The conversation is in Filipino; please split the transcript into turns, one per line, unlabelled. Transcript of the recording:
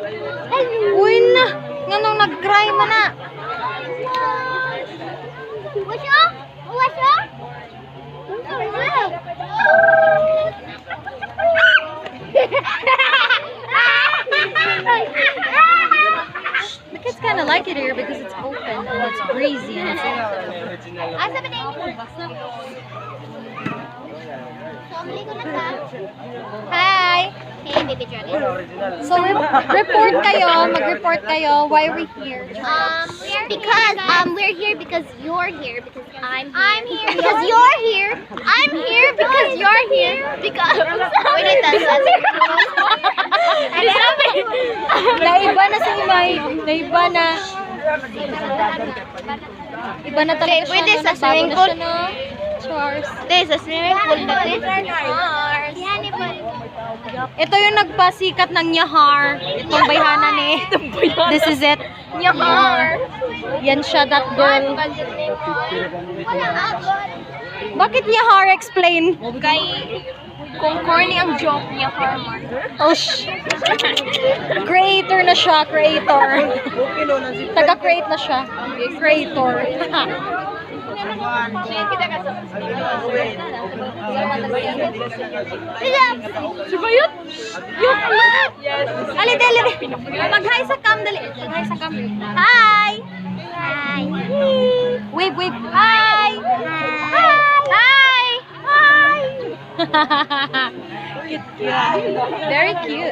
Uy na! Nganong nag-cry man na?
Wasyo? Wasyo?
The kids kind of like it here because it's open and it's breezy and it's
Asa ba din?
Hi!
Hey, baby dragon.
So, report kayo. Mag-report kayo. Why are we here?
We're here because you're here because I'm here because you're here. I'm here because you're here because wait, that's
Naiba na si May. Naiba na. Iba na talaga
Okay, pwede
siya.
sa swimming pool.
Chars.
This is swimming pool natin.
Ito yung nagpasikat ng Nyahar. Itong bayhanan eh. This is it. Nyahar. Yan siya, that girl. Bakit Nyahar? Explain.
Kay kung corny ang joke niya, Harmar.
Oh, creator na siya, creator. Taga-create na siya. Creator. Si Bayot? Yung yes. Ali, dali. Mag-hi sa cam, dali. Mag-hi sa cam. Hi!
Hi.
Wave, wave. Hi!
Hi. Hi.
Cute, cute. Very cute.